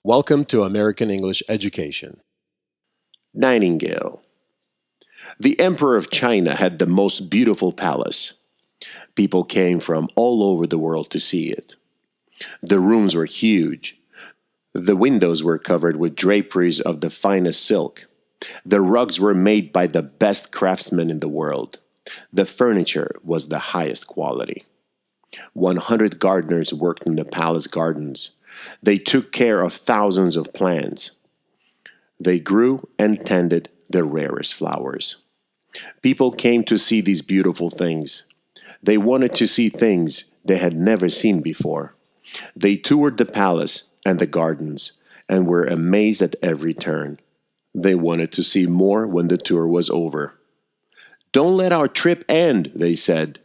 Welcome to American English Education. Nightingale. The Emperor of China had the most beautiful palace. People came from all over the world to see it. The rooms were huge. The windows were covered with draperies of the finest silk. The rugs were made by the best craftsmen in the world. The furniture was the highest quality. 100 gardeners worked in the palace gardens. They took care of thousands of plants. They grew and tended the rarest flowers. People came to see these beautiful things. They wanted to see things they had never seen before. They toured the palace and the gardens and were amazed at every turn. They wanted to see more when the tour was over. "Don't let our trip end," they said.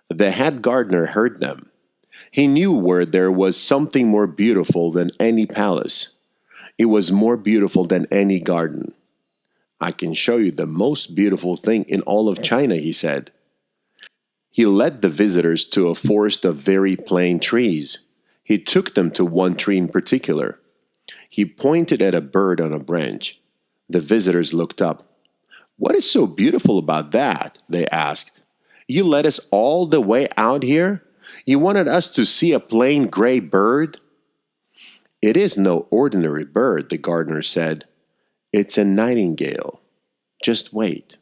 The head gardener heard them. He knew where there was something more beautiful than any palace. It was more beautiful than any garden. "I can show you the most beautiful thing in all of China," he said. He led the visitors to a forest of very plain trees. He took them to one tree in particular. He pointed at a bird on a branch. The visitors looked up. "What is so beautiful about that?" they asked. "You led us all the way out here? You wanted us to see a plain gray bird?" "It is no ordinary bird," the gardener said. "It's a nightingale. Just wait."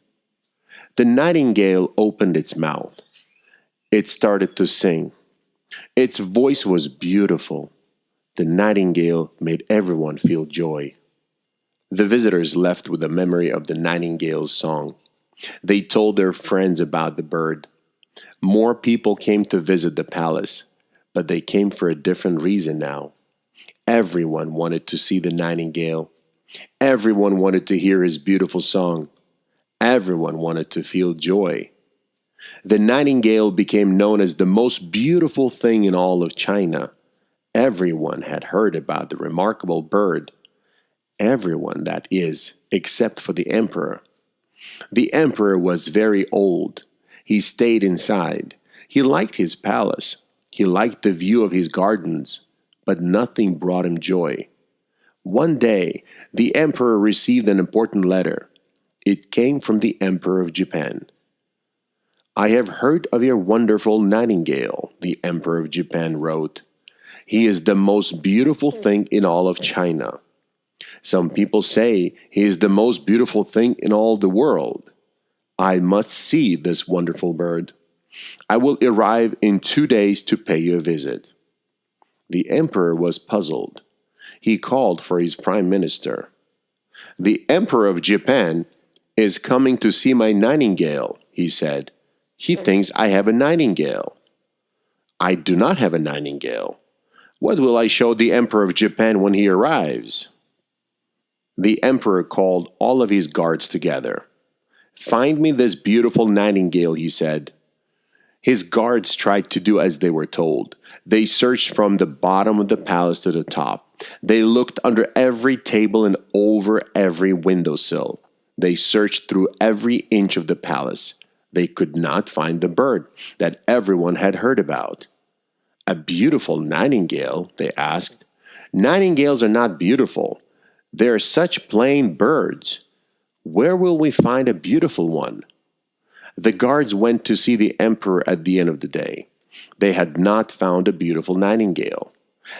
The nightingale opened its mouth. It started to sing. Its voice was beautiful. The nightingale made everyone feel joy. The visitors left with a memory of the nightingale's song. They told their friends about the bird. More people came to visit the palace, but they came for a different reason now. Everyone wanted to see the nightingale. Everyone wanted to hear his beautiful song. Everyone wanted to feel joy. The nightingale became known as the most beautiful thing in all of China. Everyone had heard about the remarkable bird. Everyone, that is, except for the emperor. The emperor was very old. He stayed inside. He liked his palace. He liked the view of his gardens, but nothing brought him joy. One day, the emperor received an important letter. It came from the Emperor of Japan. "I have heard of your wonderful nightingale," the Emperor of Japan wrote. "He is the most beautiful thing in all of China. Some people say he is the most beautiful thing in all the world. I must see this wonderful bird. I will arrive in 2 days to pay you a visit." The emperor was puzzled. He called for his prime minister. "The Emperor of Japan is coming to see my nightingale," he said. "He thinks I have a nightingale." "I do not have a nightingale. What will I show the Emperor of Japan when he arrives?" The emperor called all of his guards together. "Find me this beautiful nightingale," he said. His guards tried to do as they were told. They searched from the bottom of the palace to the top. They looked under every table and over every windowsill. They searched through every inch of the palace. They could not find the bird that everyone had heard about. "A beautiful nightingale?" they asked. "Nightingales are not beautiful. They are such plain birds. Where will we find a beautiful one?" The guards went to see the emperor at the end of the day. They had not found a beautiful nightingale.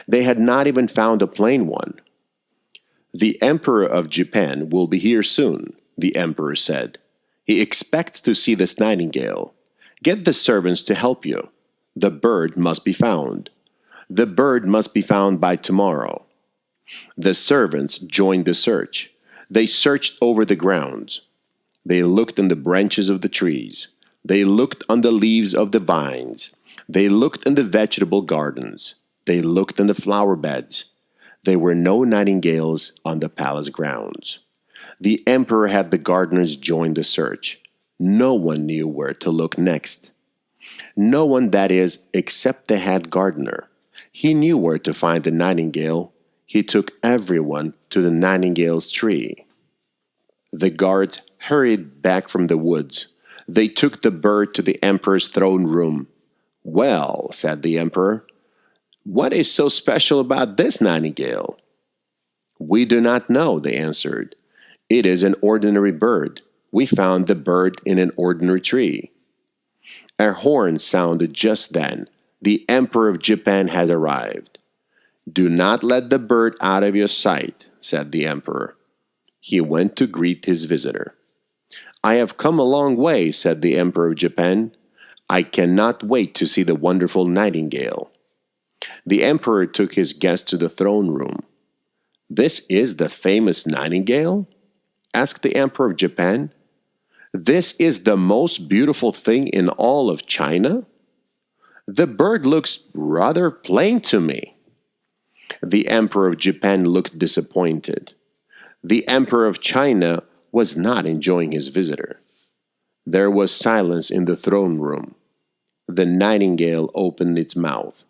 They had not even found a plain one. "The Emperor of Japan will be here soon," the emperor said. "He expects to see this nightingale. Get the servants to help you. The bird must be found. The bird must be found by tomorrow." The servants joined the search. They searched over the grounds. They looked in the branches of the trees. They looked on the leaves of the vines. They looked in the vegetable gardens. They looked in the flower beds. There were no nightingales on the palace grounds. The emperor had the gardeners join the search. No one knew where to look next. No one, that is, except the head gardener. He knew where to find the nightingale. He took everyone to the nightingale's tree. The guards hurried back from the woods. They took the bird to the emperor's throne room. "Well," said the emperor, "what is so special about this nightingale?" "We do not know," they answered. "It is an ordinary bird. We found the bird in an ordinary tree." A horn sounded just then. The Emperor of Japan had arrived. "Do not let the bird out of your sight," said the Emperor. He went to greet his visitor. "I have come a long way," said the Emperor of Japan. "I cannot wait to see the wonderful Nightingale." The Emperor took his guest to the throne room. "This is the famous Nightingale?" asked the Emperor of Japan. "This is the most beautiful thing in all of China? The bird looks rather plain to me." The Emperor of Japan looked disappointed. The Emperor of China was not enjoying his visitor. There was silence in the throne room. The nightingale opened its mouth.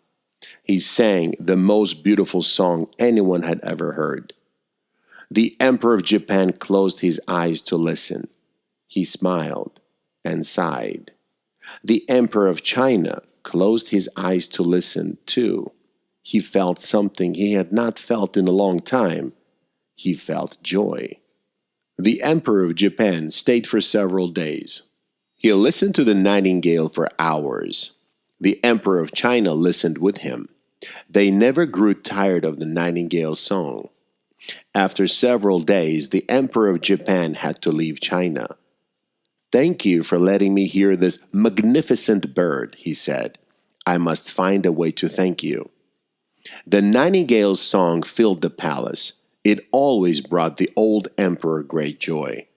He sang the most beautiful song anyone had ever heard. The Emperor of Japan closed his eyes to listen. He smiled and sighed. The Emperor of China closed his eyes to listen too. He felt something he had not felt in a long time. He felt joy. The Emperor of Japan stayed for several days. He listened to the nightingale for hours. The Emperor of China listened with him. They never grew tired of the nightingale's song. After several days, the Emperor of Japan had to leave China. "Thank you for letting me hear this magnificent bird," he said. "I must find a way to thank you." The nightingale's song filled the palace. It always brought the old emperor great joy.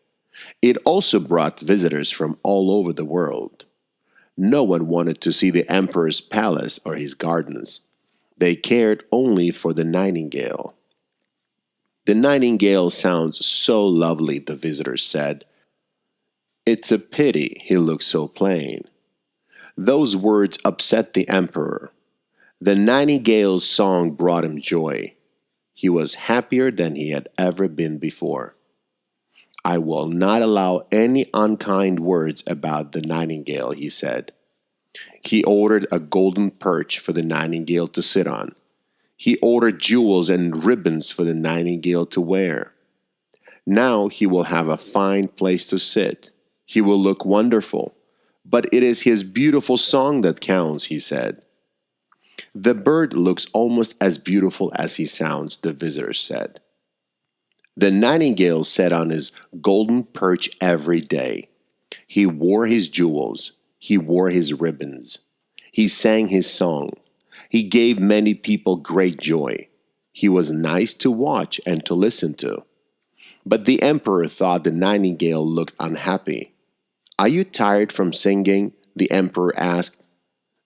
It also brought visitors from all over the world. No one wanted to see the emperor's palace or his gardens. They cared only for the nightingale. "The nightingale sounds so lovely," the visitors said. "It's a pity he looks so plain." Those words upset the emperor. The nightingale's song brought him joy. He was happier than he had ever been before. "I will not allow any unkind words about the nightingale," he said. He ordered a golden perch for the nightingale to sit on. He ordered jewels and ribbons for the nightingale to wear. Now he will have a fine place to sit. He will look wonderful. But it is his beautiful song that counts, he said. "The bird looks almost as beautiful as he sounds," the visitors said. The nightingale sat on his golden perch every day. He wore his jewels. He wore his ribbons. He sang his song. He gave many people great joy. He was nice to watch and to listen to. But the emperor thought the nightingale looked unhappy. "Are you tired from singing?" the emperor asked.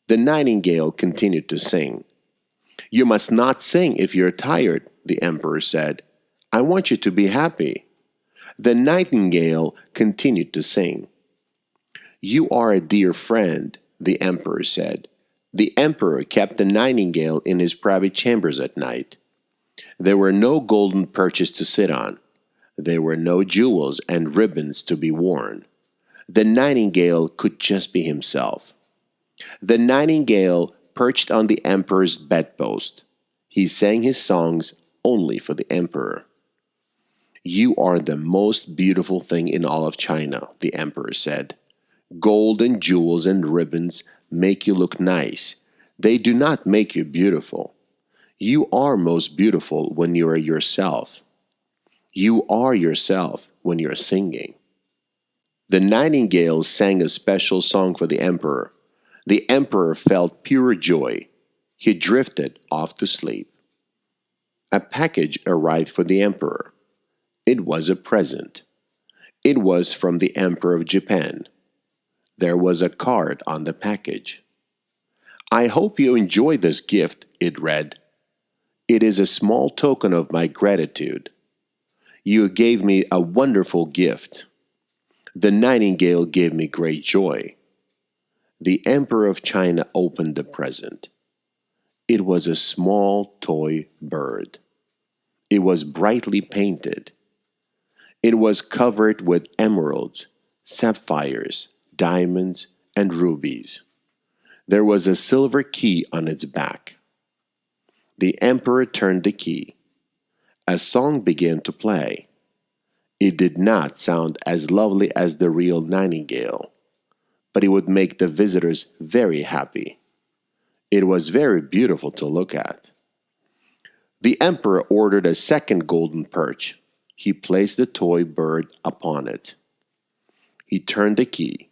The nightingale continued to sing. "You must not sing if you're tired," the emperor said. "I want you to be happy." The nightingale continued to sing. "You are a dear friend," the emperor said. The emperor kept the nightingale in his private chambers at night. There were no golden perches to sit on. There were no jewels and ribbons to be worn. The nightingale could just be himself. The nightingale perched on the emperor's bedpost. He sang his songs only for the emperor. "You are the most beautiful thing in all of China," the emperor said. "Gold and jewels and ribbons make you look nice. They do not make you beautiful. You are most beautiful when you are yourself. You are yourself when you are singing." The nightingale sang a special song for the emperor. The emperor felt pure joy. He drifted off to sleep. A package arrived for the emperor. It was a present. It was from the Emperor of Japan. There was a card on the package. "I hope you enjoy this gift," it read. "It is a small token of my gratitude. You gave me a wonderful gift. The nightingale gave me great joy." The Emperor of China opened the present. It was a small toy bird. It was brightly painted. It was covered with emeralds, sapphires, diamonds, and rubies. There was a silver key on its back. The emperor turned the key. A song began to play. It did not sound as lovely as the real nightingale, but it would make the visitors very happy. It was very beautiful to look at. The emperor ordered a second golden perch. He placed the toy bird upon it. He turned the key.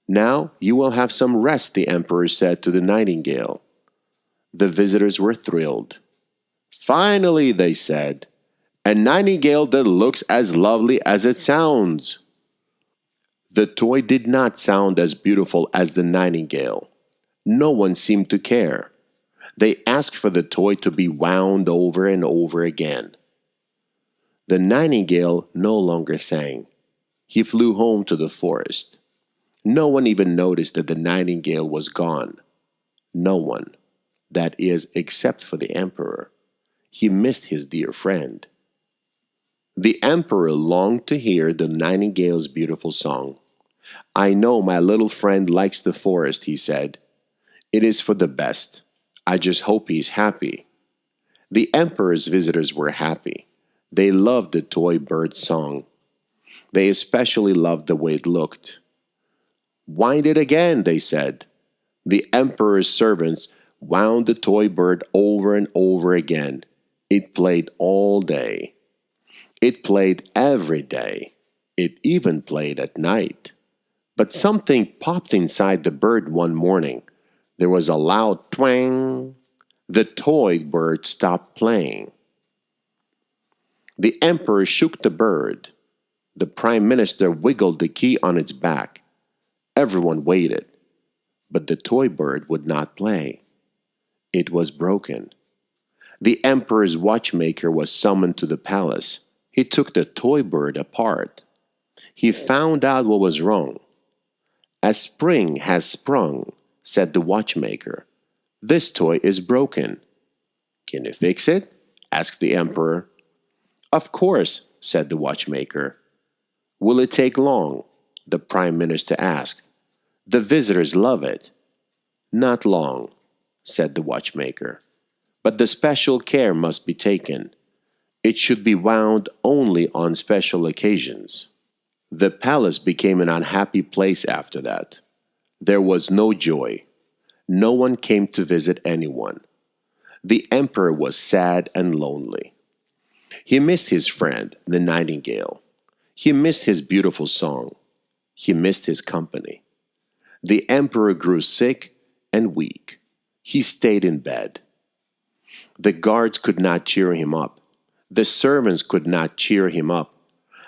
"Now you will have some rest," the emperor said to the nightingale. The visitors were thrilled. "Finally," they said, "a nightingale that looks as lovely as it sounds." The toy did not sound as beautiful as the nightingale. No one seemed to care. They asked for the toy to be wound over and over again. The nightingale no longer sang. He flew home to the forest. No one even noticed that the nightingale was gone. No one. That is, except for the emperor. He missed his dear friend. The emperor longed to hear the nightingale's beautiful song. "I know my little friend likes the forest," he said. "It is for the best. I just hope he's happy." The emperor's visitors were happy. They loved the toy bird's song. They especially loved the way it looked. "Wind it again," they said. The emperor's servants wound the toy bird over and over again. It played all day. It played every day. It even played at night. But something popped inside the bird one morning. There was a loud twang. The toy bird stopped playing. The emperor shook the bird. The prime minister wiggled the key on its back. Everyone waited, but the toy bird would not play. It was broken. The emperor's watchmaker was summoned to the palace. He took the toy bird apart. He found out what was wrong. "A spring has sprung," said the watchmaker. "This toy is broken." "Can you fix it?" asked the emperor. "Of course," said the watchmaker. "Will it take long?" the prime minister asked. "The visitors love it." "Not long," said the watchmaker. "But the special care must be taken. It should be wound only on special occasions." The palace became an unhappy place after that. There was no joy. No one came to visit anyone. The emperor was sad and lonely. He missed his friend, the nightingale. He missed his beautiful song. He missed his company. The emperor grew sick and weak. He stayed in bed. The guards could not cheer him up. The servants could not cheer him up.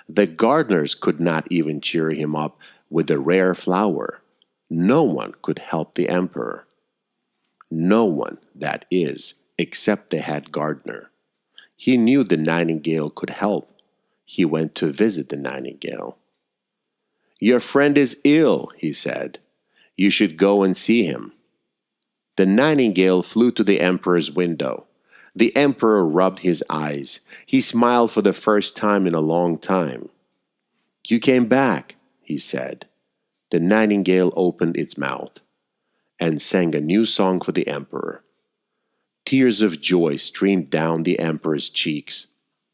The gardeners could not even cheer him up with a rare flower. No one could help the emperor. No one, that is, except the head gardener. He knew the nightingale could help. He went to visit the nightingale. "Your friend is ill," he said. "You should go and see him." The nightingale flew to the emperor's window. The emperor rubbed his eyes. He smiled for the first time in a long time. "You came back," he said. The nightingale opened its mouth and sang a new song for the emperor. Tears of joy streamed down the emperor's cheeks.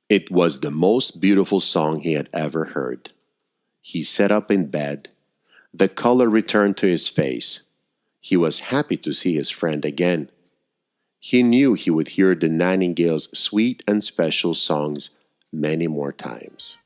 It was the most beautiful song he had ever heard. He sat up in bed. The color returned to his face. He was happy to see his friend again. He knew he would hear the nightingale's sweet and special songs many more times.